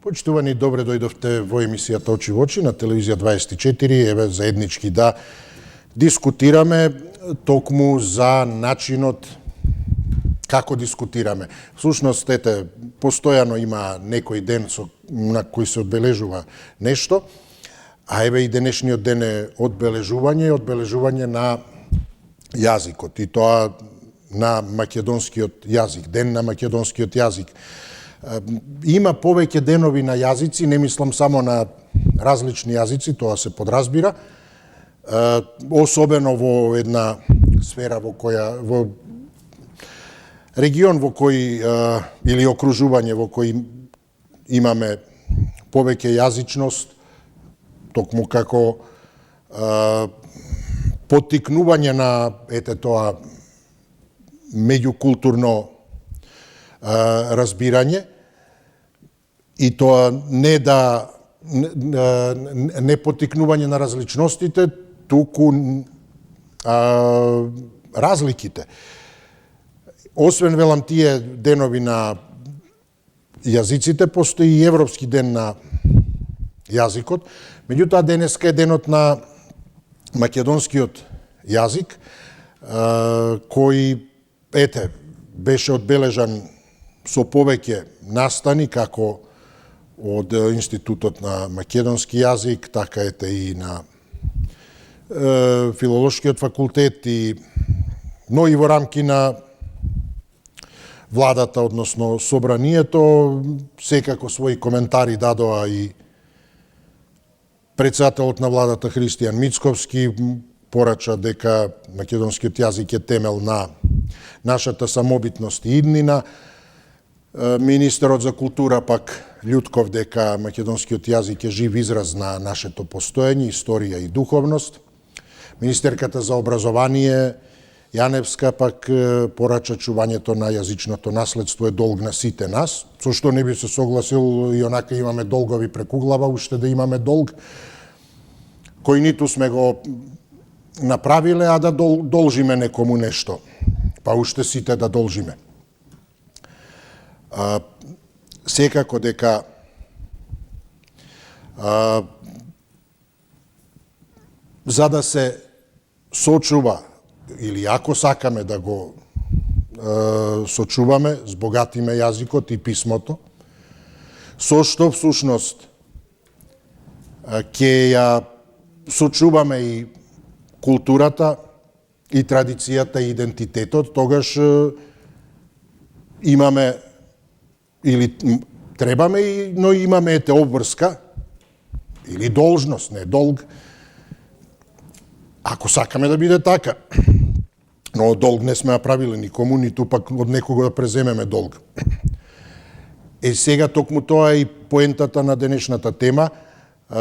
Почитувани, добре дојдовте во емисијата Очи во очи на телевизија 24, еве заеднички да дискутираме токму за начинот како дискутираме. Всушност, ете, постојано има некој ден на кој се одбележува нешто, а еве и денешниот ден е одбележување на јазикот, и тоа на македонскиот јазик, ден на македонскиот јазик. Има повеќе денови на јазици, не мислам само на различни јазици, тоа се подразбира, особено во една сфера во регион во кој или окружување во кој имаме повеќе јазичност, токму како поттикнување на тоа меѓукултурно разбирање, и тоа не поттикнување на различностите, туку разликите. Освен, велам, тие денови на јазиците, постои и Европски ден на јазикот. Меѓутоа, денеска е денот на македонскиот јазик, кој, беше одбележан со повеќе настани, како од Институтот на македонски јазик, така и на Филолошкиот факултет, но и во рамки на владата, односно собранието. Секако своји коментари дадоа и председателот на владата Христијан Мицковски, порача дека македонскиот јазик е темел на нашата самобитност и иднина. Министерот за култура пак љутков дека македонскиот јазик е жив израз на нашето постоење, историја и духовност. Министерката за образование Јаневска пак порача чувањето на јазичното наследство е долг на сите нас, со што не би се согласил, и онака имаме долгови преку глава, уште да имаме долг, кој ниту сме го направиле, а да должиме некому нешто, па уште сите да должиме. Секако дека за да се сочува, или ако сакаме да го сочуваме, збогатиме јазикот и писмото, со што всушност ќе ја сочуваме и културата, и традицијата, и идентитетот, тогаш имаме, или требаме, но имаме обврска, или должност, не долг, ако сакаме да биде така. Но долг не сме направили никому, ниту пак од некого да преземеме долг. Сега токму тоа е и поентата на денешната тема,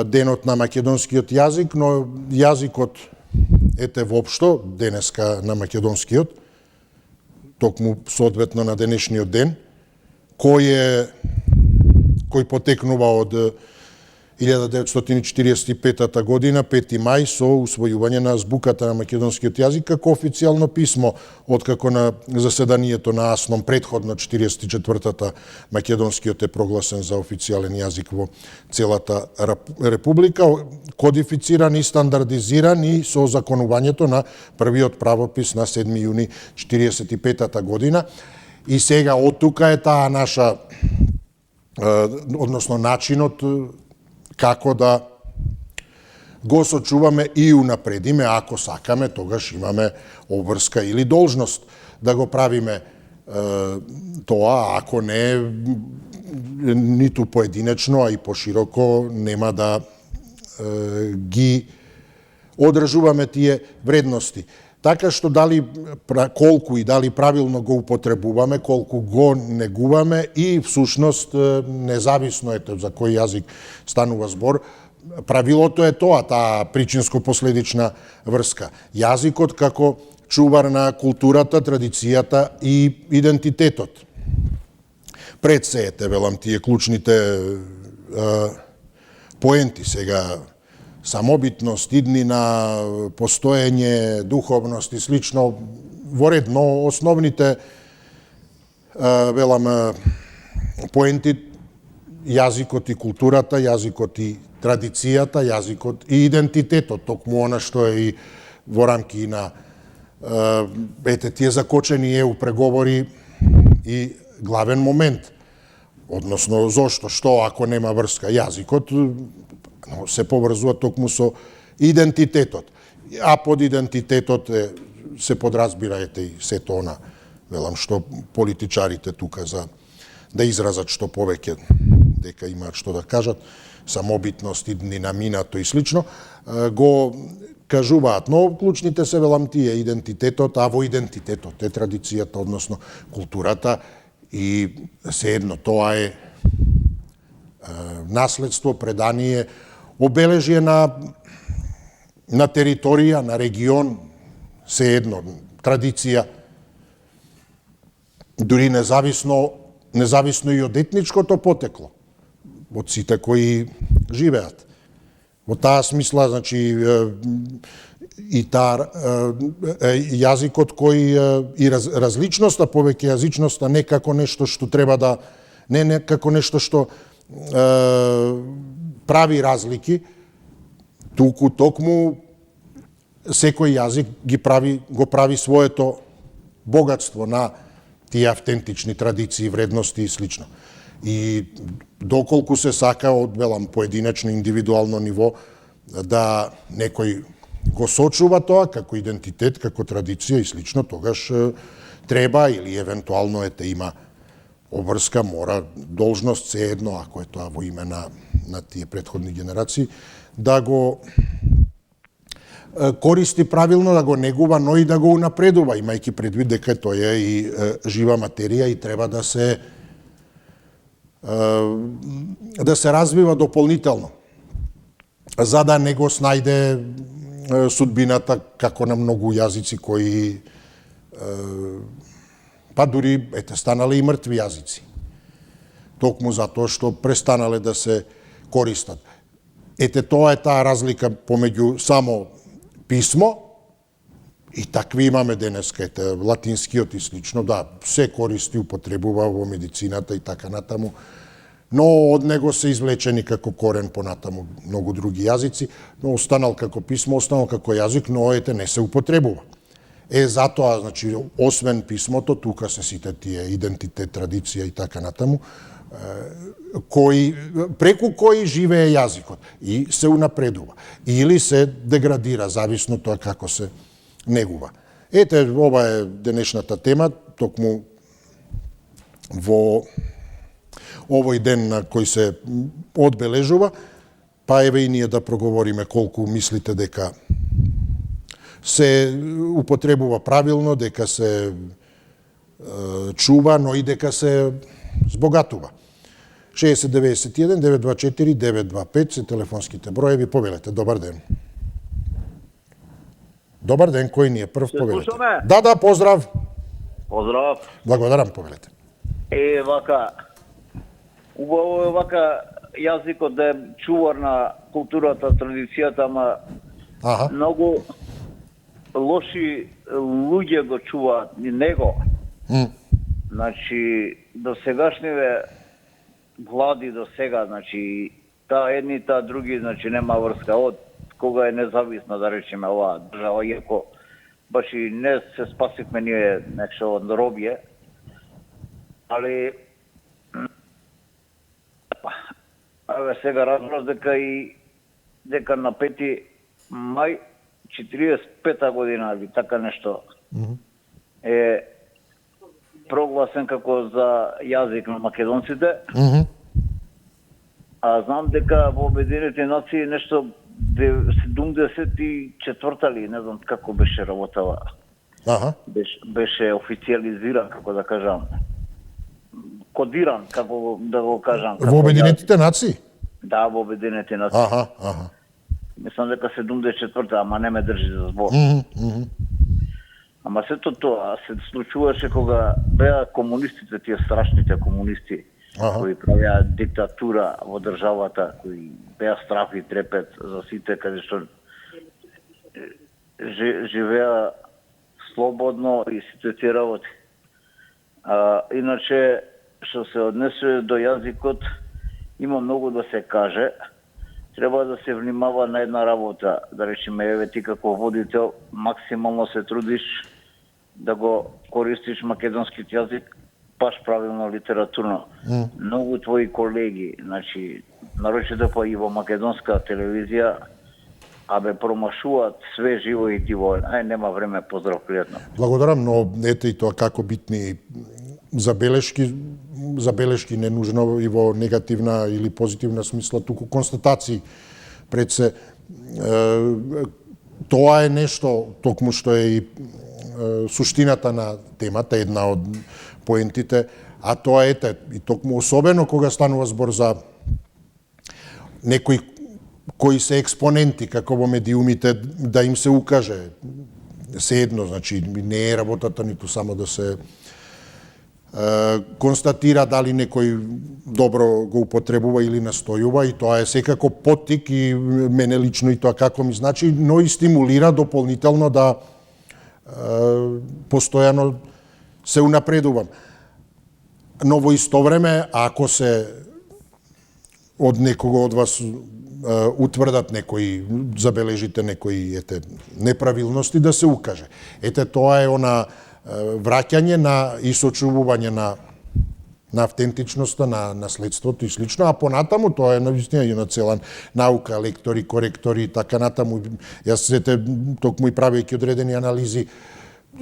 денот на македонскиот јазик, но јазикот воопшто, денеска на македонскиот, токму соодветно на денешниот ден, кој потекнува од 1945 година, 5 мај, со усвојување на азбуката на македонскиот јазик како официјално писмо, откако на заседанието на АСНОМ предходно 44-та македонскиот е прогласен за официјален јазик во целата република, кодифициран и стандардизиран и со законувањето на првиот правопис на 7 јуни 45-та година. И сега од тука е таа наша, односно начинот како да го сочуваме и унапредиме, ако сакаме, тогаш имаме обврска или должност да го правиме тоа, ако не, ниту поединечно, а и пошироко нема да ги одржуваме тие вредности. Така што колку и дали правилно го употребуваме, колку го негуваме, и всушност независно за кој јазик станува збор, правилото е тоа, таа причинско-последична врска. Јазикот како чувар на културата, традицијата и идентитетот. Пред се велам, тие клучните поенти сега, самобитност, иднина, постоење, духовност и слично, во ред, но основните, велам, поенти јазикот и културата, јазикот и традицијата, јазикот и идентитетот, токму она што е и во рамки на тие закочени EU преговори и главен момент. Односно, зошто, што ако нема врска јазикот, се поврзува токму со идентитетот. А под идентитетот се подразбира и сето она, велам, што политичарите тука за да изразат што повеќе, дека имаат што да кажат, самобитност и дни на минато и слично, го кажуваат. Но клучните се, велам, тие идентитетот, а во идентитетот е традицијата, односно културата, и се едно, тоа е наследство, предание, обележје на територија, на регион, се едно, традиција, дури независно и од етничкото потекло, од сите кои живеат. Во таа смисла, значи, и таа јазикот кој и различноста, повеќе јазичноста, не како нешто што треба да, не како нешто што прави разлики, туку токму секој јазик го прави своето богатство на тие автентични традиции, вредности и слично. И доколку се сака од, велам, поединечно, индивидуално ниво, да некој го сочува тоа како идентитет, како традиција и слично, тогаш треба или евентуално има обврска, мора, должност, се едно, ако е тоа во име на тие претходни генерации, да го користи правилно, да го негува, но и да го унапредува, имајќи предвид дека тој е и жива материја и треба да се развива дополнително, за да не го снајде судбината како на многу јазици кои па дури станале и мртви јазици. Токму затоа што престанале да се користат. Тоа е таа разлика помеѓу само писмо, и такви имаме денеска, латинскиот и слично, да, се користи, употребува во медицината и така натаму, но од него се извлечени како корен понатаму многу други јазици, но останал како писмо, останал како јазик, но не се употребува. Затоа, значи, освен писмото, тука се сите тие идентитет, традиција и така натаму, преку кои живее јазикот и се унапредува или се деградира, зависно тоа како се негува. Ова е денешната тема, токму во овој ден на кој се одбележува, па еве и ние да проговориме колку мислите дека се употребува правилно, дека се чува, но и дека се збогатува. 6091-924-925 се телефонските броеви. Повелете. Добар ден. Добар ден, кој ни е прв? Повелете. Да, поздрав. Поздрав. Благодарам, повелете. Вака, убаво е вака јазикот да е чувар на културата, традицијата, ама многу лоши луѓе го чуваат него. Значи, до сегашниве влади до сега, значи, таа едни, таа други, значи, нема врска. Од кога е независна, да речеме, оваа држава, иако баш и не се спасивме ние нешто од робје, али сега разбрав дека на 5 мај 45-та година, или така нешто, е прогласен како за јазик на македонците. А знам дека во Обединетите нации нешто 74-та ли, не знам како беше работава. Беше официализиран, како да кажам. Кодиран, како да го кажам. Во Обединетите нации? Да, во Обединетите нации. Мислам дека 74-та, ама не ме држи за збор. Ама сето тоа се случуваше кога беа комунистите, тие страшните комунисти, кои правеа диктатура во државата, кои беа страх и трепет за сите, каде што живеа слободно и сите тие работи. Иначе, што се однесува до јазикот, има многу да се каже. Треба да се внимава на една работа, да речеме, еве ти како водител максимално се трудиш да го користиш македонскиот јазик баш правилно литературно. Многу твои колеги, значи, нарочито па и во македонска телевизија, промашуваат све живо и диво. Нема време, поздрав, пријатно. Благодарам, но ете и тоа како битни забелешки не нужно и во негативна или позитивна смисла, туку констатации пред се. Тоа е нешто, токму што е и суштината на темата, една од поентите, а тоа ете, и токму особено кога станува збор за некои кои се експоненти, како во медиумите, да им се укаже се едно, значи не е работата ниту само да се констатира дали некој добро го употребува или настојува, и тоа е секако поттик и мене лично и тоа како ми значи, но и стимулира дополнително да постојано се унапредувам. Но во исто време, ако се од некого од вас утврдат некои, забележите некои неправилности, да се укаже. Тоа е она враќање и сочувување на автентичноста, на наследството и слично, а понатаму тоа е навистина една цела наука, лектори, коректори и така натаму. Јас токму и правејќи одредени анализи,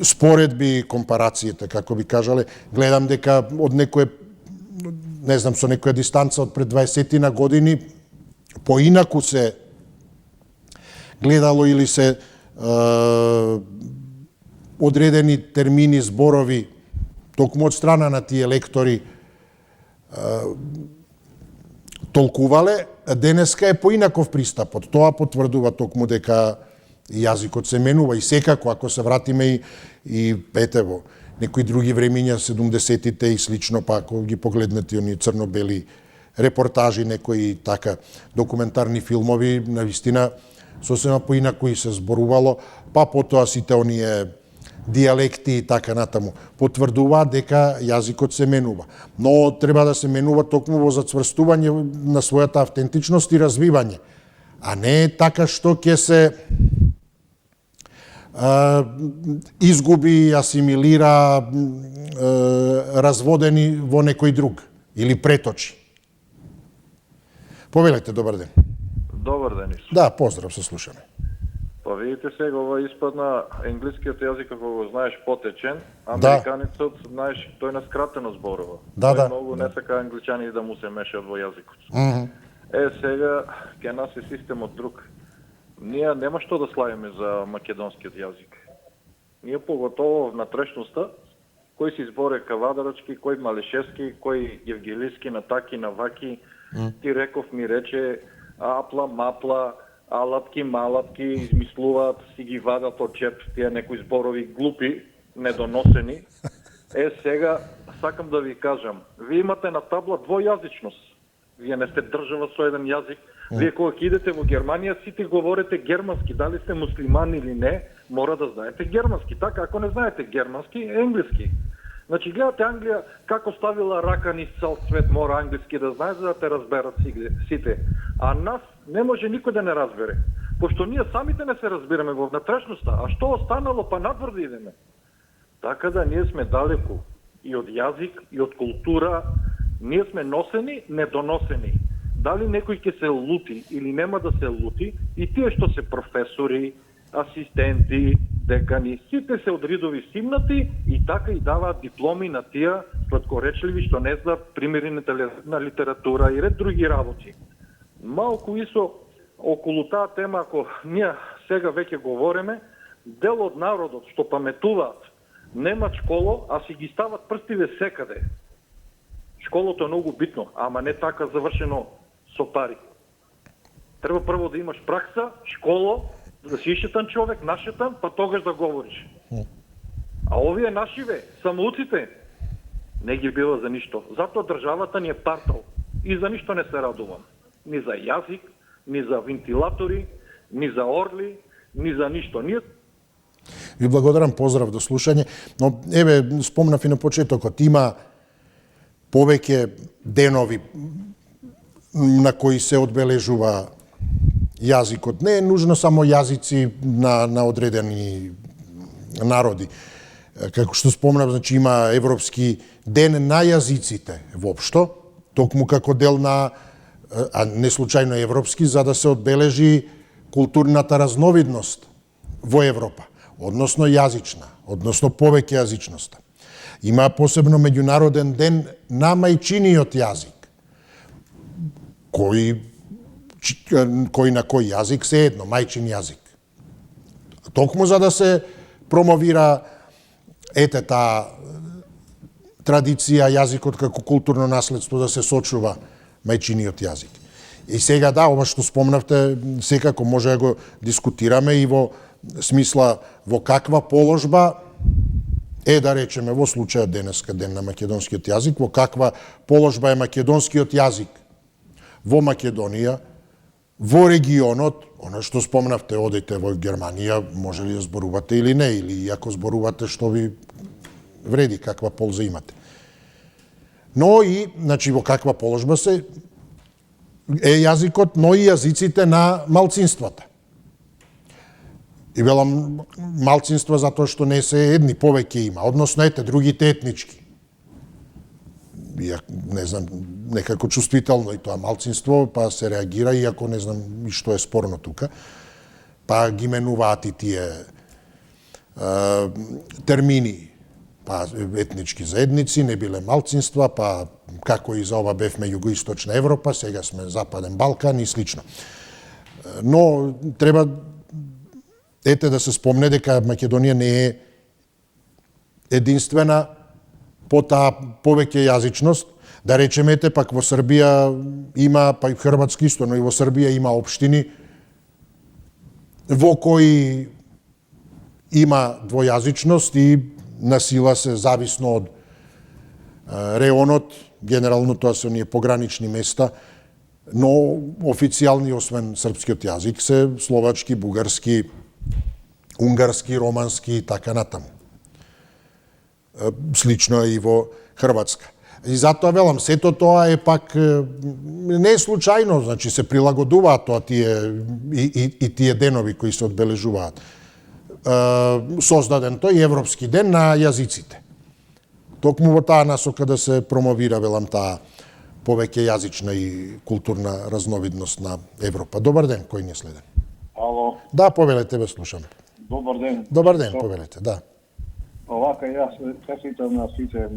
споредби, компарацијата, како би кажале, гледам дека од некој, не знам, со некоја дистанца од пред 20 години, поинаку се гледало или се одредени термини, зборови, токму од страна на тие лектори толкувале, денеска е поинаков пристапот. Тоа потврдува токму дека јазикот се менува и секако, ако се вратиме и во некои други времиња, 70-тите и слично, па ако ги погледнете они црно-бели репортажи, некои така документарни филмови, навистина сосема поинаку и се зборувало, па потоа сите оние дијалекти и така натаму потврдуваат дека јазикот се менува. Но треба да се менува токму во зацврстување на својата автентичност и развивање, а не така што ќе се изгуби, асимилира, разводени во некој друг или преточи. Повелете, добар ден. Добар ден, Исус. Да, поздрав, се слушаме. Па видите сега, ова испадна енглискиот јазик, како го знаеш, потечен. Американицот, знаеш, тој на скратено зборува. Да. Многу не сака англичани да му се мешаат во јазикот. Сега, ке нас е системот друг. Ние нема што да славиме за македонскиот јазик. Ние поготово в натрешноста, кој си зборе кавадарачки, кој малишевски, кој евгелиски, на таки, на ваки, ти реков, ми рече, апла, мапла, алапки, малапки, измислуваат, си ги вадат од чеп, тие некои зборови глупи, недоносени. Сега, сакам да ви кажам, вие имате на табла двојазичност. Вие не сте држава со еден јазик. Вие кога идете во Германија, сите говорите германски. Дали сте муслимани или не, мора да знаете германски. Така, ако не знаете германски, енглиски. Значи, гледате Англија, како ставила рака низ цел свет, мора англиски да знае, за да те разберат сите. А нас не може никој да не разбере. Пошто ние самите не се разбираме во внатрешноста. А што останало, па надвор да идеме? Така да, ние сме далеку и од јазик, и од култура. Ние сме носени, недоносени. Дали некој ќе се лути или нема да се лути, и тие што се професори, асистенти, декани, сите се од ридови симнати и така и даваат дипломи на тие сладкоречливи што не знаат примери на литература и ред други работи. Малку исо околу таа тема, ако ние сега веќе говориме, дел од народот што паметуваат немаат школо, а си ги стават прстиве секаде. Школото е многу битно, ама не така завршено со пари. Треба прво да имаш пракса, школо, да си ишетан човек, нашетан, па тогаш да говориш. А овие нашиве, самоуците, не ги бива за ништо. Затоа државата ни е партал. И за ништо не се радувам. Ни за јазик, ни за вентилатори, ни за орли, ни за ништо. Ви благодарам, поздрав до слушање. Но, еве, спомнав и на почетокот, има повеќе денови на кои се одбележува јазикот. Не е нужно само јазици на одредени народи. Како што спомнав, значи има Европски ден на јазиците воопшто, токму како дел на, а не случајно европски, за да се одбележи културната разновидност во Европа, односно јазична, односно повеќе јазичноста. Има посебно меѓународен ден на мајчиниот јазик, кој на кој јазик се едно, мајчин јазик. Токму за да се промовира таа традиција, јазикот како културно наследство, да се сочува мајчиниот јазик. И сега да, ова што спомнавте, секако може да го дискутираме и во смисла во каква положба да речеме во случајот денеска ден на македонскиот јазик, во каква положба е македонскиот јазик во Македонија, во регионот, она што спомнавте, одите во Германија, може ли да зборувате или не, или ако зборувате, што ви вреди, каква полза имате. Но и, значи, во каква положба се јазикот, но и јазиците на малцинствата. И велам малцинства затоа што не се едни, повеќе има, односно другите етнички. Не знам, некако чувствително и тоа малцинство, па се реагира, иако не знам и што е спорно тука, па ги менуваат и тие термини, па етнички заедници, не биле малцинства, па како и за ова бевме Југоисточна Европа, сега сме Западен Балкан и слично. Но треба да се спомне дека Македонија не е единствена по таа повеќе јазичност. Да речеме, пак во Србија има, па и Хрватска исто, но и во Србија има општини во кои има двојазичност и на сила се зависно од реонот, генерално тоа се оние погранични места, но официјални, освен српскиот јазик, се словачки, бугарски, унгарски, романски и така натаму. Слично е и во Хрватска. И затоа велам, сето тоа е пак не е случајно, значи се прилагодуваат тоа и тие денови кои се одбележуваат. Создаден тој Европски ден на јазиците. Токму во таа насока да се промовира, велам, таа повеќе јазична и културна разновидност на Европа. Добар ден, кој ни следен? Ало. Да, повелете, ве слушам. Добар ден. Добар ден, повелете, да. Овака, јас честитам на сите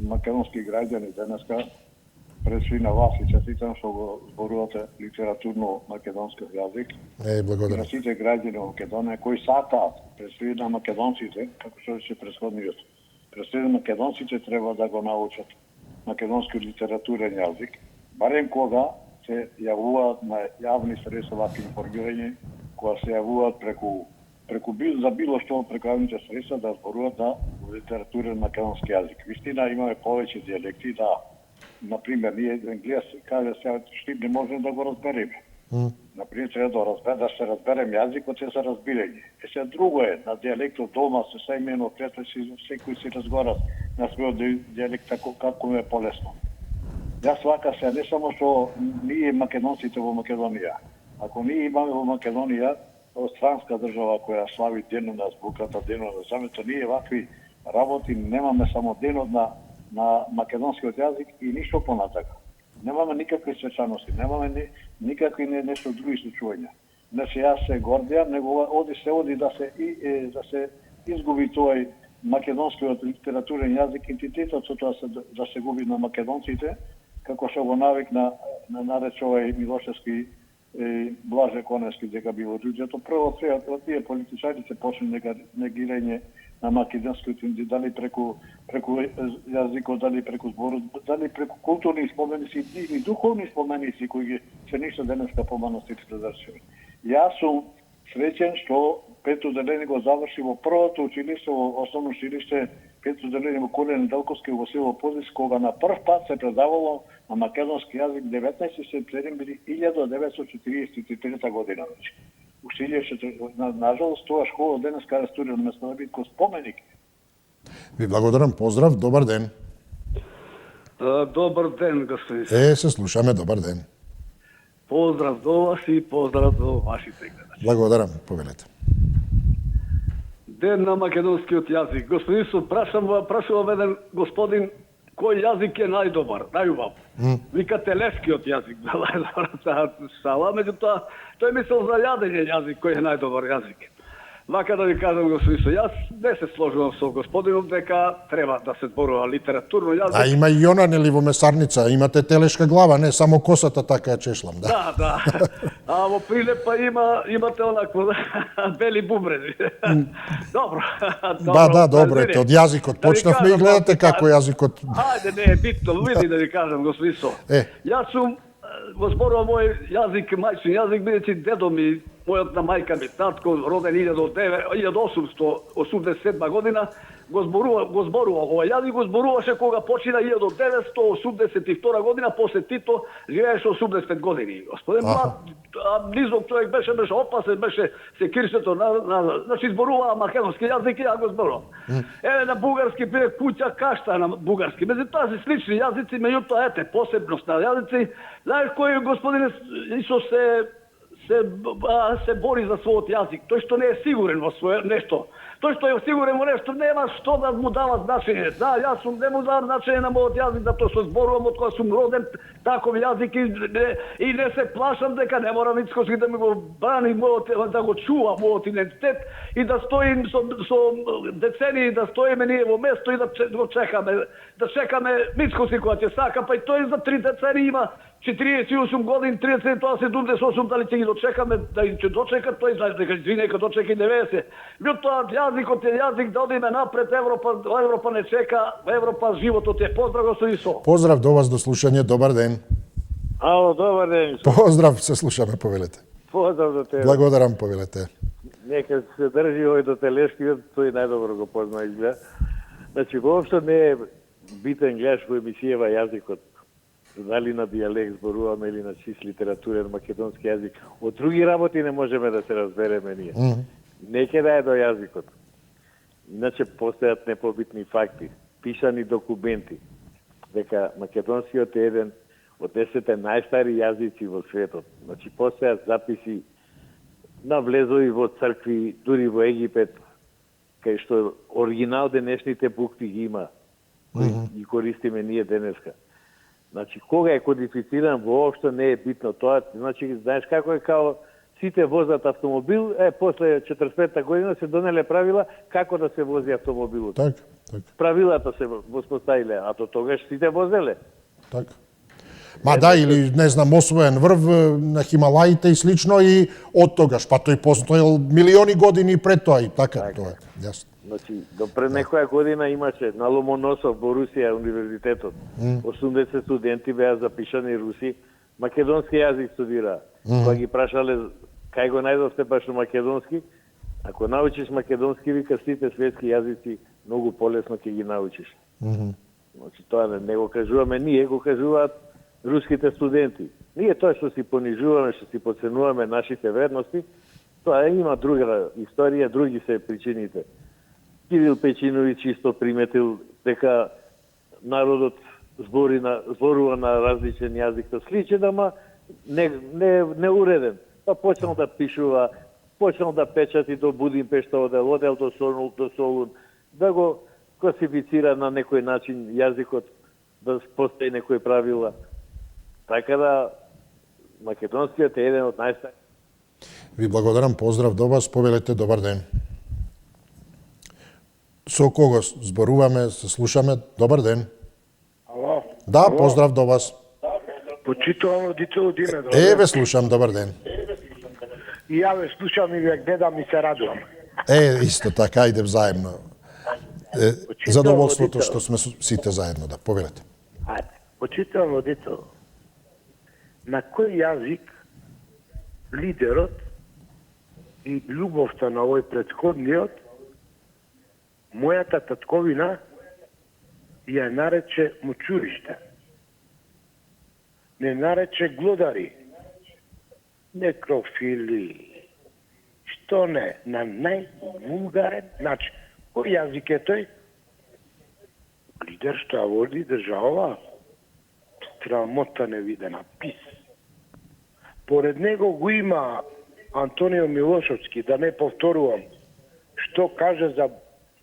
македонски граѓани денеска, предшли на вас и честитам што го зборувате литературно македонски јазик. Благодарам. На сите граѓани во Македонија кои сакаат, предшли на македонците, како што рече претходниот, предшли на македонците треба да го научат македонски литературен јазик, барем кога се јавуваат на јавни средства вакви информирање, кога се јавуваат преку за било што преку јавните средства да зборуваат на литературен македонски јазик. Вистина имаме повеќе дијалекти, да. Например, ние енглески каже се што не можеме да го разбереме. Например, треба да се разберем јазикот е за разбирање. Се друго е, на дијалектот дома се семено претеси, секој си разговара на својот дијалект како му е полесно. Јас вака се, не само што ние македонците во Македонија. Ако ние имаме во Македонија странска држава која слави денот на збуката, денот на самето, ние вакви работи немаме само денот на македонскиот јазик и ништо понатака. Немаме никакви свечаности, немаме никакви нешто други случувања. Значи јас се гордеам, него оди да се изгуби тој македонскиот литературен јазик, идентитетот со тоа да се губи на македонците, како што го навик на нарече овој Милошевски Блаже Коневски дека било ѓуѓето. Прво тие политичари се почне негирање на македонскиот идентитет, дали преку јазикот, дали преку зборот, дали преку културни споменици и духовни споменици кои се ништо денеска по манастирите држави. Јас сум среќен што Петро Делени го заврши во првото училиште, во основно училиште Петро Делени во Колен Делковски во село Позис, кога на прв пат се предавало на македонски јазик 19 септември 1943 година. Училиште, нажалост, тоа школа денеска рестурирана место да биде споменик. Ви благодарам, поздрав, добар ден. Добар ден, господин. Се слушаме, добар ден. Поздрав до вас и поздрав до вашите гледачи. Благодарам, повелете. Ден на македонскиот јазик. Господин Исо, прашувам еден господин кој јазик е најдобар, најубав. Вика телешкиот јазик, шала, меѓутоа тој мислел за јадење јазик кој е најдобар јазик. Вака да ви кажам, господин Исо, јас не се сложувам со господинов дека треба да се зборува литературно јазик. А има и она, нели, во месарница, имате телешка глава, не само косата така ја чешлам, да. Да. А во Прилепа имате онакво бели бубрези. Добро. Да, добро, ете, од јазикот почнавме и гледате како јазикот. Ајде, не е битно, види да ви кажам, господин Исо. Јас сум го зборувам мој јазик, мајчин јазик, бидејќи дедо ми, мојот на мајка ми, татко, роден 1887 година, го зборува овој јазик, го зборуваше кога почина 1982 година, после Тито живееше 85 години. Господен млад, низок човек беше опасен, беше се киршето значи зборуваа македонски јазик и ја го зборувам. Еве на бугарски биле куќа кашта на бугарски. Меѓутоа се слични јазици, меѓутоа ете посебност на јазици. Знаеш кој господин Исус се бори за својот јазик, тој што не е сигурен во свое нешто. Тој што е сигурен во нешто, нема што да му дава значење. Да, јас сум не му давам значење на мојот јазик, затоа што зборувам од кога сум роден таков јазик и не се плашам дека не мора Мицкоски да ми го брани да го чува мојот идентитет и да стоим со децении, да стоиме ние во место и да го чекаме Мицкоски кога ќе сака, па и тој за 3 децении има 48 години, 30, тоа 78, дали ќе ги дочекаме, да ќе дочека тој, дека нека дочека и 90. Меѓутоа, јазикот е јазик, да одиме напред, Европа не чека, Европа животот е. Поздрав, господин Исо. Поздрав до вас, до слушање, добар ден. Ало, добар ден. Поздрав, се слушаме, повелете. Поздрав до тебе. Благодарам, повелете. Нека се држи овој до телешкиот, тој најдобро го позна изгледа. Значи, воопшто не е битен, гледаш во емисијава јазикот, дали на дијалект зборуваме или на чист литературен македонски јазик. Од други работи не можеме да се разбереме ние. Неќе да е до јазикот. Иначе постојат непобитни факти, пишани документи, дека македонскиот е еден од 10 најстари јазици во светот. Значи постојат записи на влезови во цркви, дури во Египет, кај што оригинал денешните букви ги има, кои ги користиме ние денеска. Значи, кога е кодифициран, воопшто не е битно тоа. Значи, знаеш како е као сите возат автомобил, после 45-та година се донеле правила како да се вози автомобилот. Така. Правилата се воспоставиле, а до тогаш сите возеле. Така. Ма да, или, не знам, освоен врв на Хималаите и слично и од тогаш, па тој постоел милиони години пред тоа и така, тоа е, јасно. Значи, до пред некоја година имаше на Ломоносов во Русија универзитетот. 80 студенти беа запишани руси, македонски јазик студираа. Па ги прашале кај го најдовте баш македонски. Ако научиш македонски, вика, сите светски јазици многу полесно ќе ги научиш. Значи, тоа не го кажуваме ние, го кажуваат руските студенти. Ние тоа што си понижуваме, што си подценуваме нашите вредности, тоа има друга историја, други се причините. Кирил Печиновиќ исто приметил дека народот зборува на различен јазик, тоа сличен, ама не уреден. Па почнал да пишува, почнал да печати до Будимпешта, одел до Солун, да го класифицира на некој начин јазикот, да постои некои правила. Така да, македонскиот е еден од најстари. Ви благодарам, поздрав до вас, повелете, добар ден. Со кого зборуваме, се слушаме, добар ден. Ало. Да, поздрав до вас. Почитувам родител од име. Ве слушам, добар ден. И ја ве слушам и ве гледам и се радувам. Исто така, идем заедно. Задоволството што сме сите заедно, да, повелете. Ајде, почитувам родител. На кој јазик лидерот и љубовта на овој претходниот, мојата татковина ја нарече мучуриште. Не нарече глодари, некрофили, што не, на највулгарен начин. Кој јазик е тој? Лидер што ја води држава, срамота невидена, пис. Поред него го има Антонио Милошовски, да не повторувам, што каже за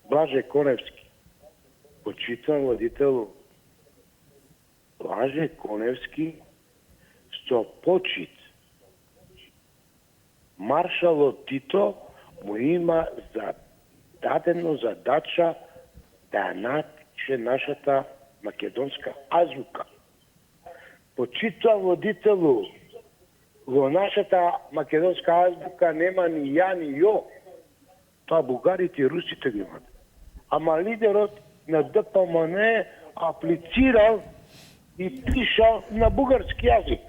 Блаже Коневски. Почитан владител Блаже Коневски со почит. Маршалот Тито му има дадено задача да научи нашата македонска азбука. Почитан владителу, во нашата македонска азбука нема ни ја ни јо. Тоа бугарите и русите ги имат. Ама лидерот на ДПМН аплицирал и пишал на бугарски јазик.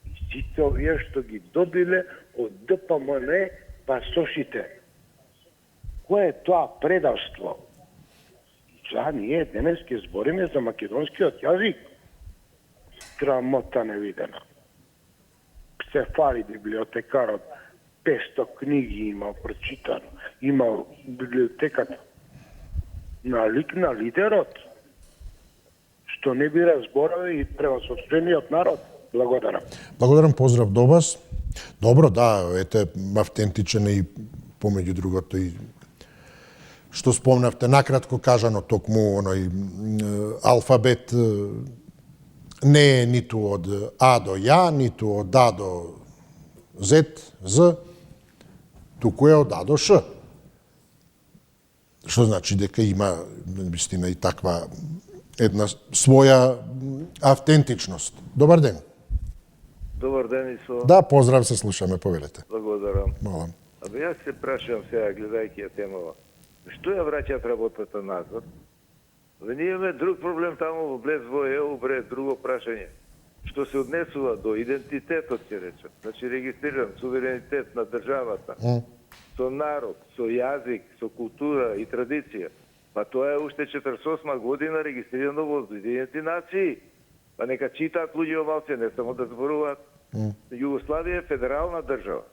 И сите овие што ги добиле од ДПМН пасошите. Кое е тоа предавство? За ние денес ќе збориме за македонскиот јазик. Срамота невидена. Се фали библиотекарот, 500 книги имал прочитано, имал библиотеката. Налик на лидерот, што не бира зборови и превосходствениот народ. Благодарам. Благодарам, поздрав до вас. Добро, да, ете, автентичен и помеѓу другото и што спомнавте, накратко кажано, токму оној алфабет не е ниту од А до Ја, ниту од А до З, З, туку е од А до Ш. Што значи дека има, вистина, и таква една своја автентичност. Добар ден. Добар ден, Исо. Да, поздрав, се слушаме, повелете. Благодарам. Молам. Абе, јас се прашувам сега, гледајќи ја темава, што ја враќаат работата назад? Ние имаме друг проблем таму во Блез во ЕУ, друго прашање. Што се однесува до идентитетот, ќе речем. Значи, регистриран суверенитет на државата, со народ, со јазик, со култура и традиција. Па тоа е уште 48 година регистрирано во Обединените нации. Па нека читаат луѓе малце, не само да зборуваат. Југославија е федерална држава.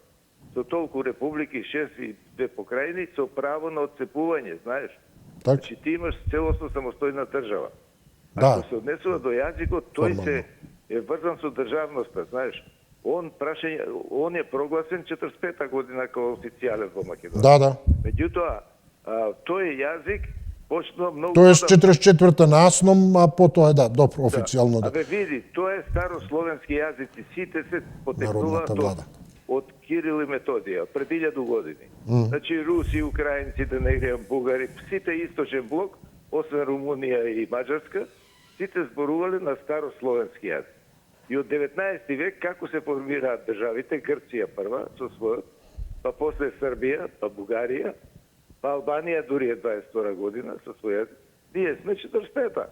Со толку републики, 6 и 2 покрајни, со право на отцепување, знаеш. Так. Значи ти имаш целосно самостојна држава. Да. Ако се однесува до јазикот, тој се е врзан со државноста, знаеш. Он е прогласен 45-та година како официјален во Македонија. Да, да. Меѓутоа, тој јазик почнува многу... Тоа е 44-та на Асном, а потоа е, да, добро, официјално да. Абе види, тоа е старословенски јазици, сите се потекнуваат од Кирил и Методија, пред 1000 години. Значи руси, украинци, да не играат бугари, сите источен блок, освен Румунија и Маđарска, сите зборувале на старословенски јазик. И од 19 век како се формираат државите, Грција прва со својот, па после Србија, па Бугарија, па Албанија дури е 22 година со свој јазик. Ние сме 45-та.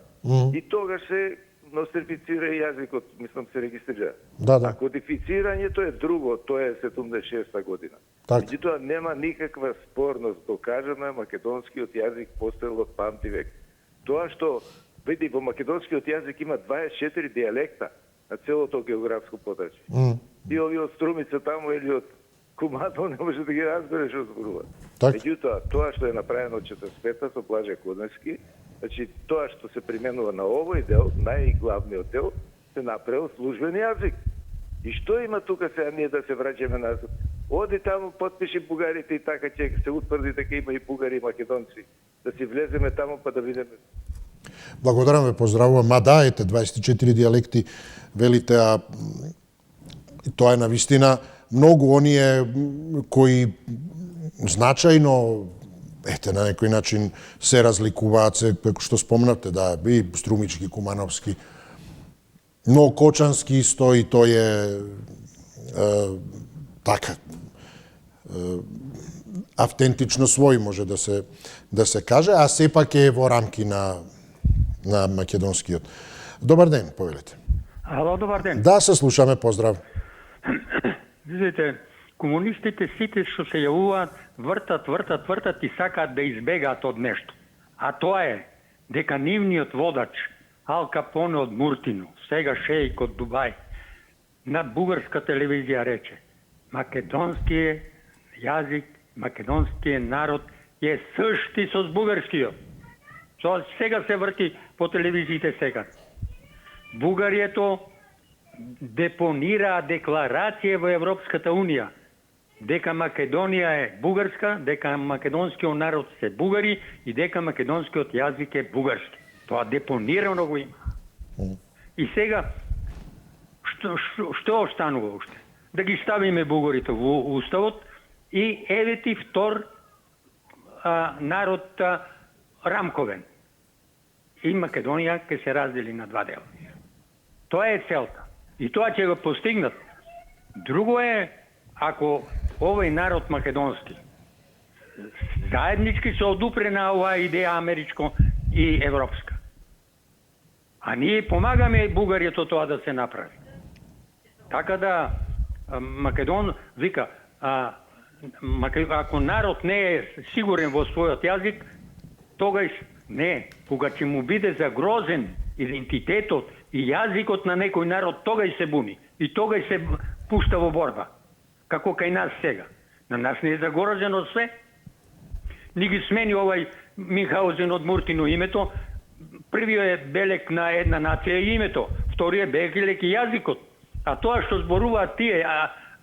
И тогаш се нострифицира јазикот, мислам се регистрира. Да, да. А кодифицирањето е друго, тоа е 76-та година. Меѓутоа нема никаква спорност, докажано е македонскиот јазик постоел од памти век. Тоа што види во македонскиот јазик има 24 дијалекта на целото географско подрачје. И овие од Струмица таму или од Куманово не може да ги разбереш што зборуваат. Меѓутоа, тоа што е направено од 45-та со Блаже Коневски, значи тоа што се применува на овој дел, најглавниот дел, се направил службен јазик. И што има тука сега ние да се враќаме назад? Оди таму, потпиши бугарите и така ќе се утврди дека има и бугари и македонци. Да си влеземе таму па да видиме. Благодарам ве, поздравувам. Ма да, ете, 24 дијалекти, велите, а тоа е на вистина многу оние кои значајно, ете, на некој начин се разликуваат, се, како што спомнавте, да, и Струмички, Кумановски, но Кочански исто, и тој е така, автентично свој, може да се каже, а сепак е во рамки на македонскиот. Добар ден, повелете. Ало, добар ден. Да, се слушаме, поздрав. Видите, комунистите сите што се јавуваат, вртат и сакаат да избегаат од нешто. А тоа е дека нивниот водач, Ал Капоне од Муртино, сега шеик од Дубај, на бугарска телевизија рече: македонскиот јазик, македонскиот народ е същи со бугарскиот. Тоа сега се врти по телевизиите сега. Бугарието депонираа декларација во Европската Унија дека Македонија е бугарска, дека македонскиот народ се бугари и дека македонскиот јазик е бугарски. Тоа депонирано го има. И сега што останува уште? Да ги ставиме бугарите во уставот и еве ти втор народ рамковен. И Македонија ќе се раздели на два дела. Тоа е целта. И тоа ќе го постигнат. Друго е, ако овој народ македонски заеднички се одупре на оваа идеја америчко и европска. А ние помагаме бугарието тоа да се направи. Така да Македон вика, ако народ не е сигурен во својот јазик, тогаш не, кога ќе му биде загрозен идентитетот и јазикот на некој народ, тогаш се буни и тогаш се пушта во борба. Како кај нас сега. На нас не е загрозено све. Ни ги смени овај Минхаузен од Муртино името. Првиот е белек на една нација името, вториот е белек и јазикот. А тоа што зборуваат тие,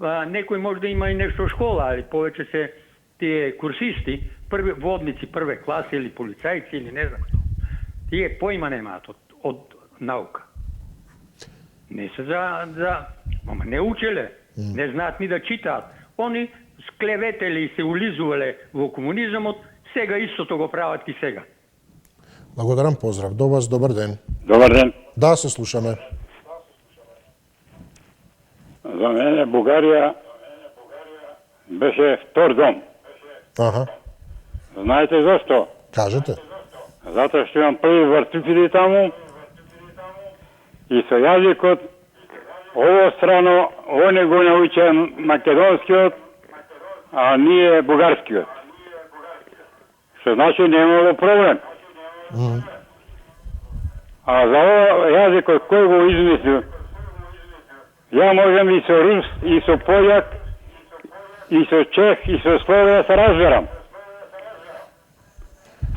некој може да има и нешто школа, али повеќе се тие курсисти, први водници прве класи или полицајци или не знам што. Тие поима немаат од наука. Не се ама не учеле, не знаат ни да читаат. Они склеветеле и се улизувале во комунизмот, сега истото го прават и сега. Благодарам, поздрав до вас, добар ден. Добар ден. Да, се слушаме. За мене Бугарија беше втор дом. Аха. Знаете зашто? Кажете. Затоа што имам први вртители таму и со јазикот ово страно, они го научија македонскиот, а ние бугарскиот. Што значи немало проблем. А за ово јазикот кој го измислил? Ја можем и со рус, и со пољак, и со чех, и со слове се разберам.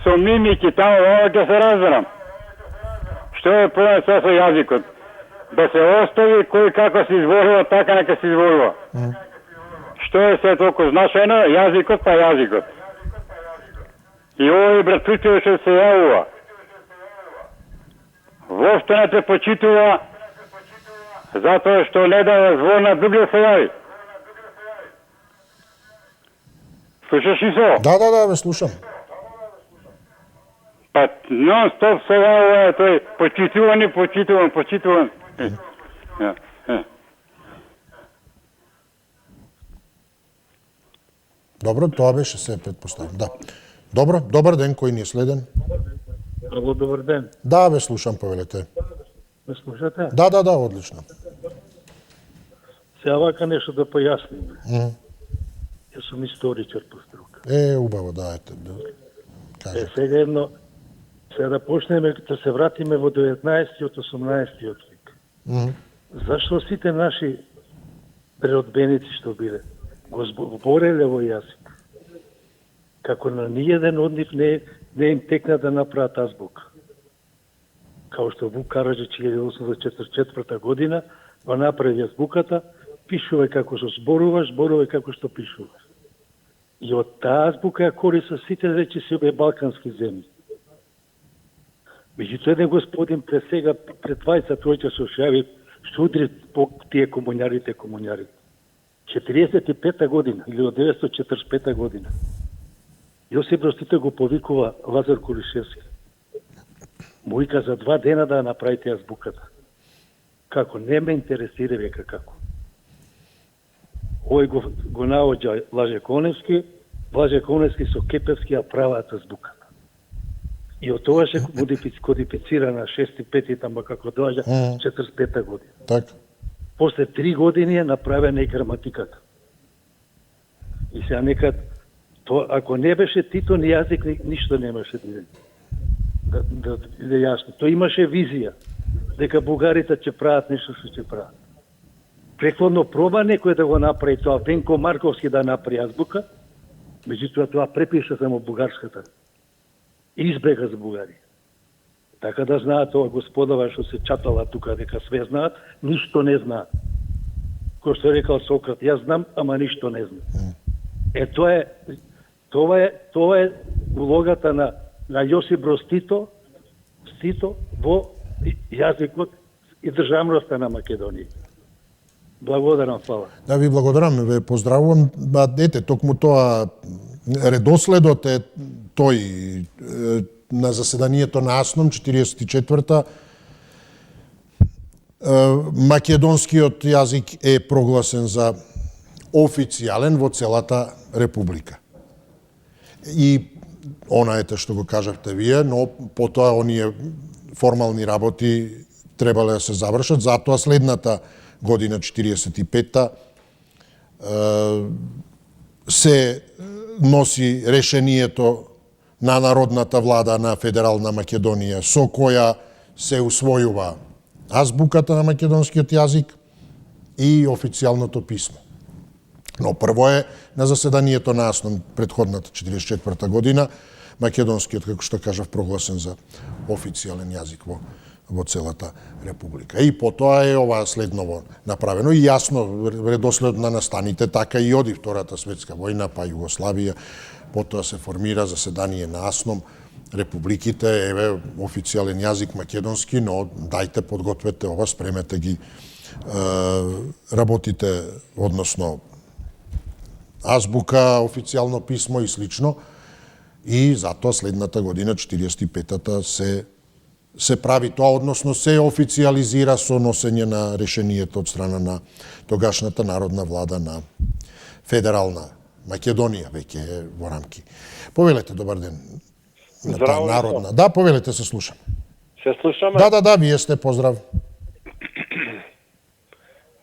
Со мимики таму ова ќе се разберам. Што е проблем со јазикот? Да се остави кој како се изборува, така нека се изборува. Што е се толку значајно? Јазикот па јазикот. И овој братуче што се јавува. Воопшто не те почитува затоа што не дава звон на други се јави. Слушаш и со? Да, ве слушам. Па нон-стоп се јавува тој почитуван. Добро, тоа беше се предпоставам, да. Добро, добар ден, кој ни е следен? Ало, добар ден. Да, ве слушам, повелете. Ме слушате? Да, одлично. Сега вака нешто да појасним. Јас сум историчар по струка. Убаво, да, кажете. Сега да почнеме, да се вратиме во 19-тиот, 18-тиот век. Зашто сите наши преодбеници што биле, го збореле во јазик? Како на ниједен од нив не им текна да направат азбука. Као што Вук Караџич 1844 година го направи азбуката, пишува како што зборуваш, зборува како што пишуваш. И од таа азбука ја користат сите речи си овие балкански земји. Меѓутоа еден господин пред 20 тројка со шави што удри по тие комуњарите. 45 година или од 945 година. Јосип Брз Тито го повикува Лазар Кулишевски. Му вика за 2 дена да направите азбуката. Како? Не ме интересира века како. Овој го наоѓа Блаже Коневски со Кепевски ја прават азбуката. И од тоа се кодифицира на 6.5 тама како доаѓа 45 година. Така. После 3 години е направена и граматиката. И сега некад, ако не беше Тито ни јазик, ништо немаше да иде јасно. Тој имаше визија дека бугарите ќе прават нешто што ќе прават. Претходно проба некој да го направи тоа, Венко Марковски да направи азбука, меѓутоа тоа препиша само бугарската. И избега за Бугарија. Така да знаат ова господава што се чатала тука дека све знаат, ништо не знаат. Кој што рекал Сократ, јас знам, ама ништо не знам. Тоа е улогата на Јосип Броз Тито во јазикот и државноста на Македонија. Благодарам, фала. Да, ви благодарам, ве поздравувам. Ете, токму тоа редоследот е тој на заседанието на АСНОМ 44-та. Македонскиот јазик е прогласен за официјален во целата република. И онаете што го кажавте вие, но потоа оние формални работи требале да се завршат, затоа следната година 45-та се носи решението на Народната влада на Федерална Македонија, со која се усвојува азбуката на македонскиот јазик и официјалното писмо. Но прво е на заседанието на АСНОМ предходната 44-та година, македонскиот, како што кажав, прогласен за официјален јазик во целата република. И потоа е ова следново направено и јасно редослед на настаните, така и оди Втората светска војна, па Југославија, потоа се формира заседание на АСНОМ, републиките, еве, официјален јазик македонски, но дајте, подгответе ова, спремете ги работите, односно азбука, официјално писмо и слично, и затоа следната година, 45-та, се прави тоа, односно се официјализира со носење на решението од страна на тогашната народна влада на Федерална Македонија, веќе е во рамки. Повелете, добар ден. Здраво, народна. Да, повелете, се слушам. Се слушаме? Да, вие сте, поздрав.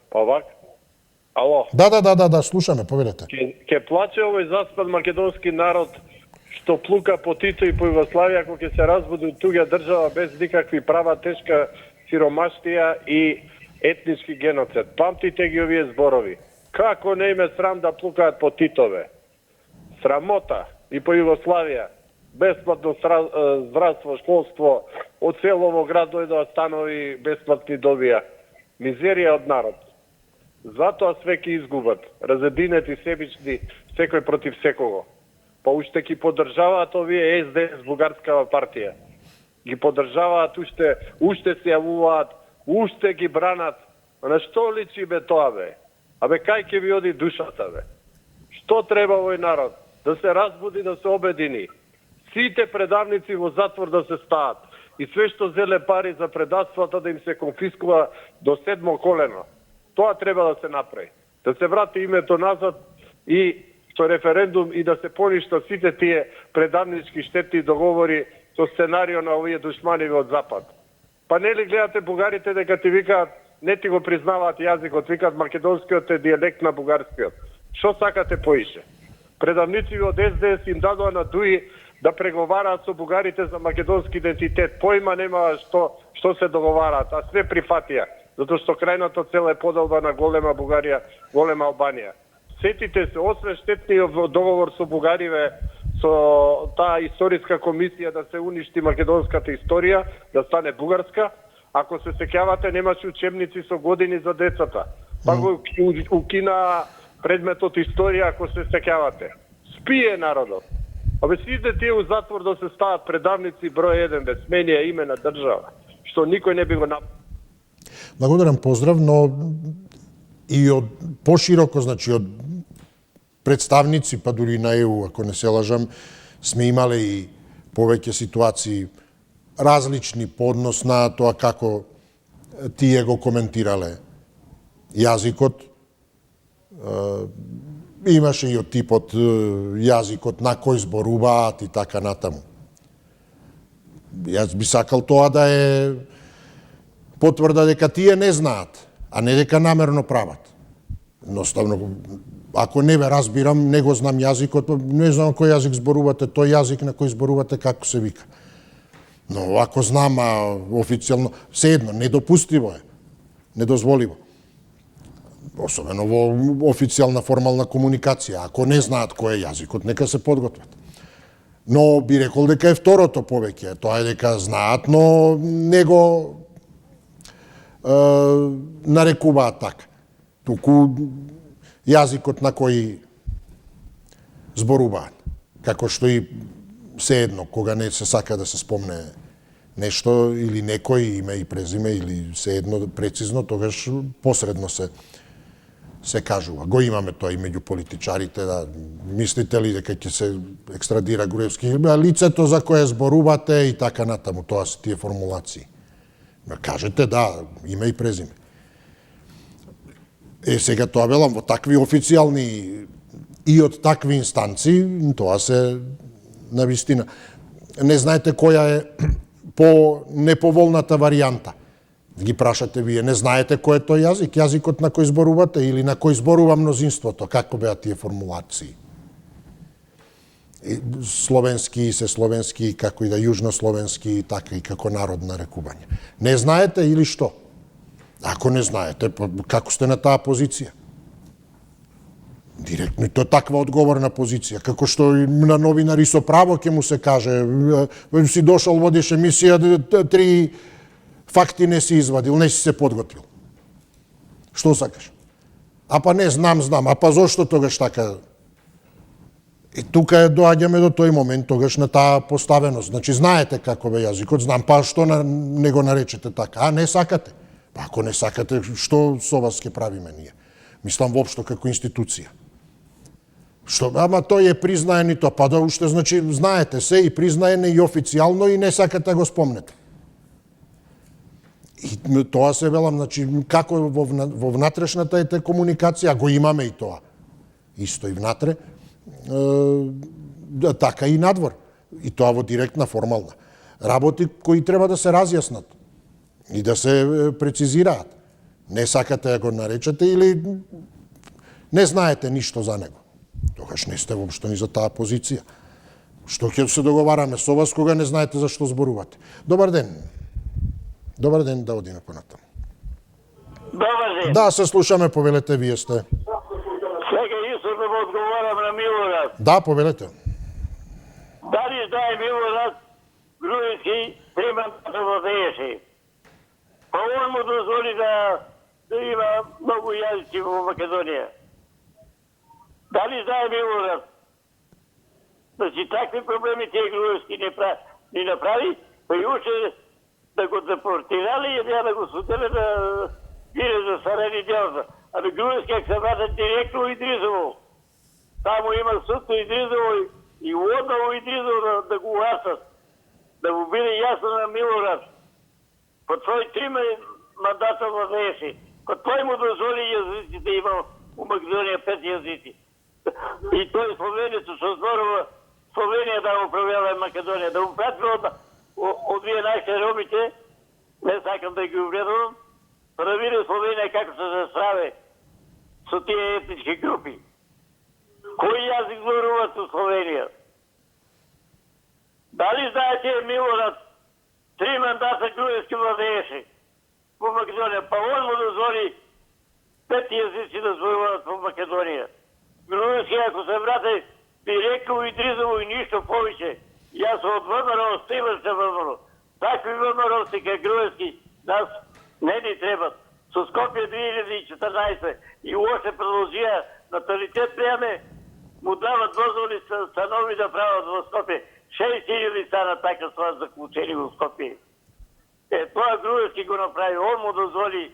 Па вак? Ало? Да, слушаме, повелете. Ке плаче овој заспан македонски народ што плука по Тито и по Југославија кога ќе се разбуди од туѓа држава без никакви права, тешка сиромаштија и етнички геноцид. Памтите ги овие зборови. Како не име срам да плукаат по Титове? Срамота и по Југославија. Бесплатно здравство, школство, од селово град дојдоа станови бесплатни добија. Мизерија од народ. Затоа све ки изгубат. Разединети, себични, секој против секого. Па уште ги поддржаваат овие СДС, бугарскава партија. Ги поддржаваат, уште се јавуваат, уште ги бранат. На што личи бе тоа бе? Абе кај ќе ви оди душата бе? Што треба овој народ? Да се разбуди, да се обедини. Сите предавници во затвор да се стаат. И све што зеле пари за предавствата да им се конфискува до 7 колено. Тоа треба да се направи. Да се врати името назад и со референдум и да се поништа сите тие предавнички штетни договори со сценарио на овие душмани од Запад. Па нели гледате бугарите дека ти викаат, не ти го признаваат јазикот, викаат македонскиот е дијалект на бугарскиот. Што сакате поише? Предавници од СДС им дадоа на ДУИ да преговараат со бугарите за македонски идентитет. Поима нема што се договараат, а све прифатија, затоа што крајната цел е поделба на голема Бугарија, голема Албанија. Сетите се, освен штетниот договор со бугариве, со таа историска комисија да се уништи македонската историја, да стане бугарска, ако се сеќавате, немаше учебници со години за децата. Па го укина предметот историја, ако се сеќавате. Спие народот. Абе сите тие у затвор да се стават предавници број 1, без сменија име на држава, што никој не би го направил. Благодарам, поздрав, но и од пошироко, значи од представници, па дури на ЕУ, ако не се лажам, сме имале и повеќе ситуации различни по однос на тоа како тие го коментирале јазикот. Имаше и од типот јазикот на кој зборуваат и така натаму. Јас би сакал тоа да е потврда дека тие не знаат, а не дека намерно прават. Едноставно, ако не ве разбирам, не го знам јазикот, не знам кој јазик зборувате, тој јазик на кој зборувате како се вика. Но ако знам официјално, седно, недопустиво е, недозволиво. Особено во официјална формална комуникација. Ако не знаат кој е јазикот, нека се подготват. Но би рекол дека е второто повеќе. Тоа е дека знаат, но не го нарекуваат така. Туку јазикот на кој зборуваат. Како што и се едно, кога не се сака да се спомне нешто или некој име и презиме или се едно прецизно, тогаш посредно се кажува. Го имаме тоа и меѓу политичарите, да мислите ли дека ќе се екстрадира Груевски, лицето за кое зборувате и така натаму, тоа се тие формулации. Кажете да, име и презиме. Сега тоа велам, во такви официјални и од такви инстанци, тоа се навистина. Не знаете која е по неповолната варијанта. Ги прашате вие, не знаете кој е тој јазик, јазикот на кој зборувате или на кој зборува мнозинството, како беа тие формулации? Словенски и се словенски, како и да јужнословенски, така и како народно нарекување. Не знаете или што? Ако не знаете, како сте на таа позиција? Директно и тоа таква одговорна позиција, како што и на новинари со право ќе му се каже, си дошол, водиш емисија, 3 факти не си извадил, не си се подготвил. Што сакаш? А па не, знам, а па зошто тогаш така? И тука доаѓаме до тој момент, тогаш на таа поставеност. Значи, знаете како бе јазикот, знам, па што не го наречете така? А не сакате? Па ако не сакате, што со вас ќе правиме ние? Мислам воопшто како институција. Што, ама тој е признаен и тоа, па да уште, значи, знаете се и признаен и официјално и не сакате го спомнете. И тоа се велам, значи, како во внатрешната ете комуникација, го имаме и тоа. Исто и внатре, така и надвор. И тоа во директна, формална. Работи кои треба да се разјаснат и да се прецизираат. Не сакате да го наречете или не знаете ништо за него. Тогаш не сте воопшто ни за таа позиција. Што ќе се договараме со вас кога не знаете за што зборувате? Добар ден. Добар ден, да одиме понатаму. Добар ден. Да, се слушаме, повелете, вие сте. Сега искам да му одговорам на Милорад. Да, повелете. Дали знае Милорад Груевски примата во ДС? Па он му дозволи да има многу јазици во Македонија. Дали знае Милорад? Значи, такви проблеми тие Груевски не направи, па и уште да го депортирали и да го суделе да биде за Сарани делата. Ами Груевски ако се вратат директно у Идризово. Таму има суд у Идризово и одна у Идризово да го уасат. Да му биде јасно на Милорад. По свој 3 мандата во ДС. Па тој му дозволи јазици да има у Македонија 5 јазици. И тој словенецот што зборува Словенија да го управлява Македонија, да му прати од вие нашите ромите, не сакам да ги увредувам, да види Словенија како се справи со тие етнички групи. Кој јазик зборуваат во Словенија? Дали знаете Милорад 3 мандата Груевски во ДС во Македонија, па он му дозволи 5 јазици да зборуваат во Македонија. Груевски ако се врати директно у Идризово и ништо повеќе, јас од ВМРО, стилен се ВМРО. Такви ВМРО-си ка Груевски нас не ни требат. Со Скопје 2014 и още продолжија наталитет пријаме, му дават дозволи станови да прават во Скопје. 6.000 стана така тоа заклучени во Скопје. Тоа Груевски го направи, он му дозволи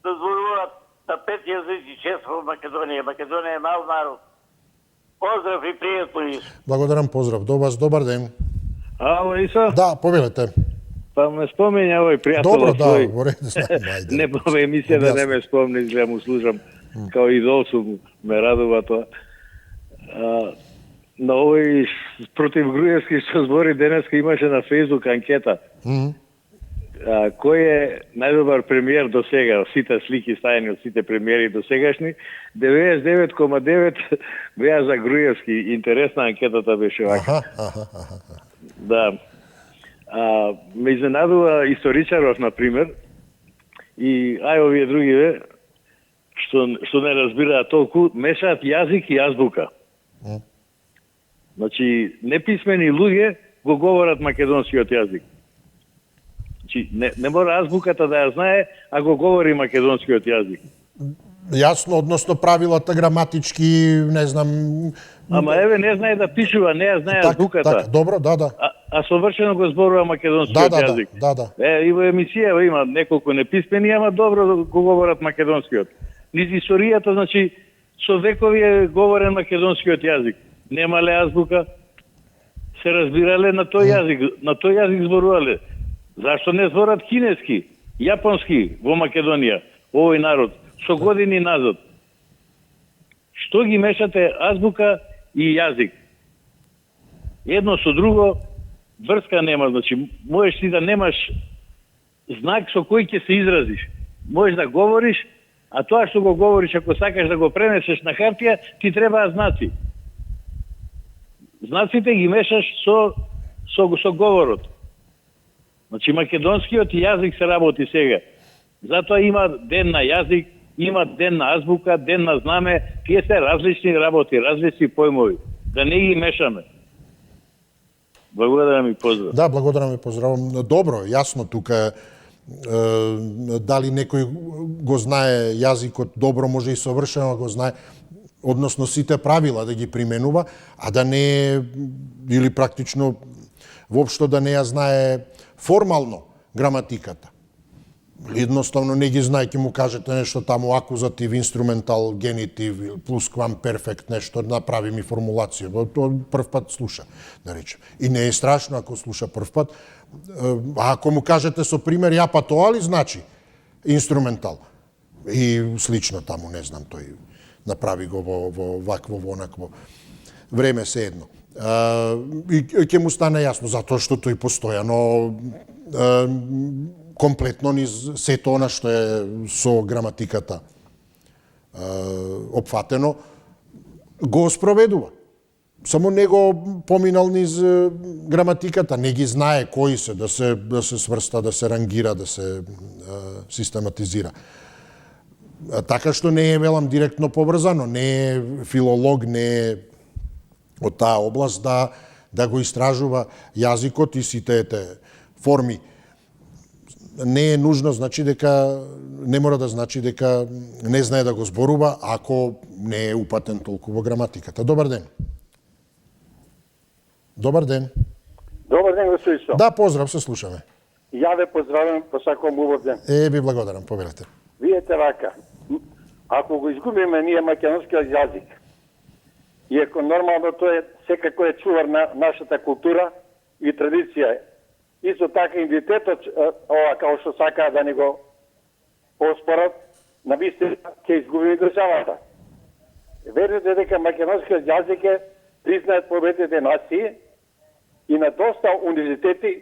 да зборуваат на 5 јазици 6 во Македонија. Македонија е мал народ. Поздрав и пријатно. Благодарам, поздрав до вас, добар ден. Ало, Исо? Да, повелете. Па ме спомења овој пријател Добро, свој. да, во ред, знаем, Не по емисија да не ме спомни, изгледа му слушам. Као идол сум, ме радува тоа. На овој против Груевски што збори денеска имаше на Фейсбук анкета. Кој е најдобар премиер до сега, сите слики стајани од сите премиери до сегашни, 99,9 беа за Груевски. Интересна анкетата беше вака. Да. Ме изненадува историчаров, например, и овие другиве, што не разбираат толку, мешаат јазик и азбука. Значи, неписмени луѓе го говорат македонскиот јазик. Значи, не мора азбуката да ја знае, а го говори македонскиот јазик. Јасно, односно правилата граматички, не знам... Ама еве не знае да пишува, не ја знае азбуката. Така, добро, да. А совршено го зборува македонскиот јазик. Да. И во емисија има неколку неписмени, ама добро го говорат македонскиот. Низ историјата, значи, со векови е говорен македонскиот јазик. Немале азбука, се разбирале на тој јазик зборувале. Зашто не зборат кинески, јапонски во Македонија, овој народ, со години назад? Што ги мешате азбука и јазик? Едно со друго врска нема, значи можеш ти да немаш знак со кој ќе се изразиш. Можеш да говориш, а тоа што го говориш, ако сакаш да го пренесеш на хартија, ти требаа знаци. Знаците ги мешаш со говорот. Значи македонскиот јазик се работи сега. Затоа има ден на јазик, има ден на азбука, ден на знаме, тие се различни работи, различни појмови. Да не ги мешаме. Благодарам и поздрав. Да, благодарам и поздравам. Добро, јасно тука дали некој го знае јазикот добро, може и совршено го знае, односно сите правила да ги применува, а да не или практично воопшто да не ја знае формално граматиката. Едноставно не ги знае, ќе му кажете нешто таму акузатив, инструментал, генитив, плусквамперфект, нешто, направи ми формулација. Тоа прв пат слуша, да речем. И не е страшно ако слуша прв пат. А ако му кажете со пример, ја па тоа ли значи инструментал? И слично таму, не знам, тој направи го во вакво, во онакво време се едно. И ќе му стане јасно, затоа што тој постојано комплетно низ сето она што е со граматиката опфатено, го спроведува. Само не го поминал низ граматиката, не ги знае кои се, да се сврста, да се рангира, да се систематизира. Така што не е, велам, директно поврзано, не е филолог, не е од таа област да го истражува јазикот и сите форми. Не е нужно, значи дека не мора да значи дека не знае да го зборува ако не е упатен толку во граматиката. Добар ден. Добар ден. Добар ден, господин Исо. Да, поздрав, се слушаме. Ја ве поздравам, посакувам убав ден. Ви благодарам, повелете. Видете вака, ако го изгубиме ние македонскиот јазик, иако нормално тоа е секако е чувар на нашата култура и традиција, исто така идентитетот, ова како што сакаа да ни го оспорат, на вистина ќе изгуби државата. Верете дека македонскиот јазик е признаат победите нации и на доста универзитети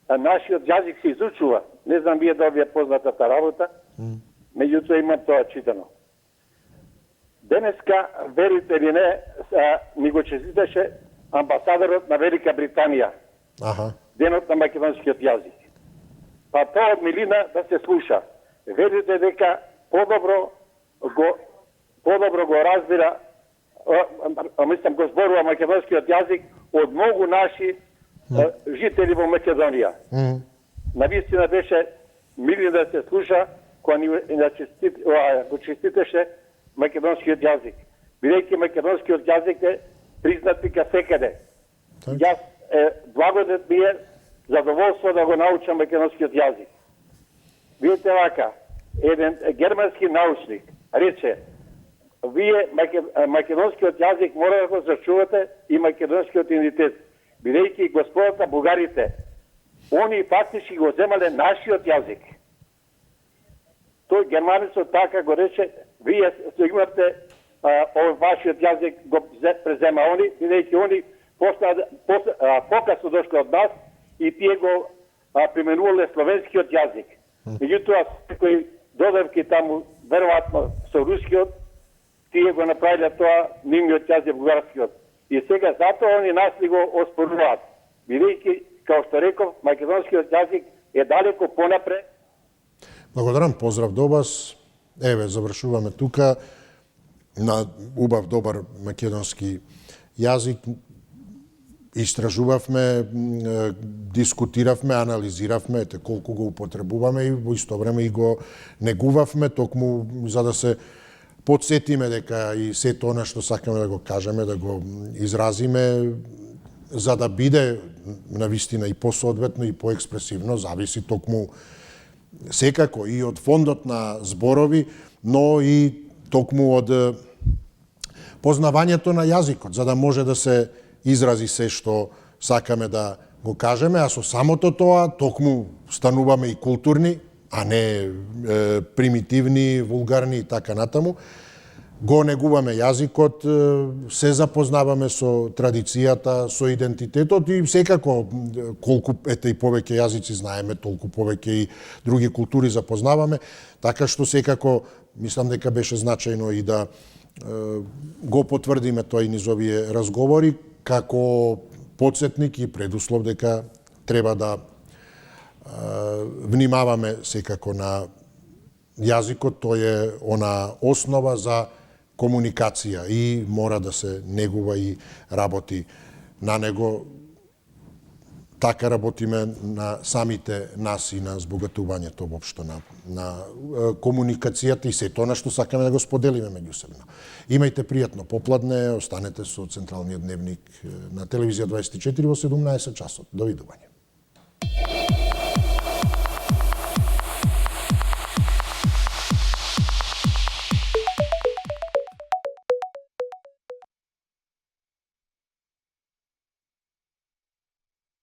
нашиот јазик се изучува. Не знам вие да ви е познатата работа, меѓутоа имам тоа читано. Денеска, верите или не, ми го честиташе амбасадорот на Велика Британија. Денот на македонскиот јазик. Па тоа од милина да се слуша. Верите дека подобро го разбира, мислам го зборува македонскиот јазик од многу наши жители во Македонија. Навистина беше милина да се слуша кога ни го честитеше македонскиот јазик. Бидејќи македонскиот јазик е признат вика секаде. Јас благодет ми е задоволство да го научам македонскиот јазик. Видите вака, еден германски научник рече, вие македонскиот јазик мора да го зачувате и македонскиот идентитет. Бидејќи господата бугарите, они фактички го земале нашиот јазик. Тој германецот така го рече, вие имате овој вашиот јазик го презема они, бидејќи они покасно дошле од нас и тие го применувале словенскиот јазик. Меѓутоа, секој додавки таму, веројатно со рускиот, тие го направиле тоа нивниот јазик бугарскиот. И сега затоа они нас ли го оспоруваат. Бидејќи, како што реков, македонскиот јазик е далеко понапред. Благодарам, поздрав до вас. Еве, завршуваме тука на убав, добар македонски јазик. истражувавме, дискутиравме, анализиравме, колку го употребуваме и во исто време и го негувавме, токму за да се подсетиме дека и сето она што сакаме да го кажеме, да го изразиме, за да биде навистина и посоодветно и поекспресивно, зависи токму секако и од фондот на зборови, но и токму од познавањето на јазикот, за да може да се изрази се што сакаме да го кажеме, а со самото тоа токму стануваме и културни, а не примитивни, вулгарни и така натаму. Го негуваме јазикот, се запознаваме со традицијата, со идентитетот и секако колку и повеќе јазици знаеме, толку повеќе и други култури запознаваме, така што секако мислам дека беше значајно и да го потврдиме тоа и низ овие разговори како подсетник и предуслов дека треба да внимаваме секако на јазикот, тој е она основа за комуникација и мора да се негува и работи на него. Така работиме на самите нас и на збогатувањето воопшто на комуникацијата и сето она што сакаме да го споделиме меѓусебно. Имајте пријатно попладне, останете со Централниот дневник на Телевизија 24 во 17 часот. Довидување.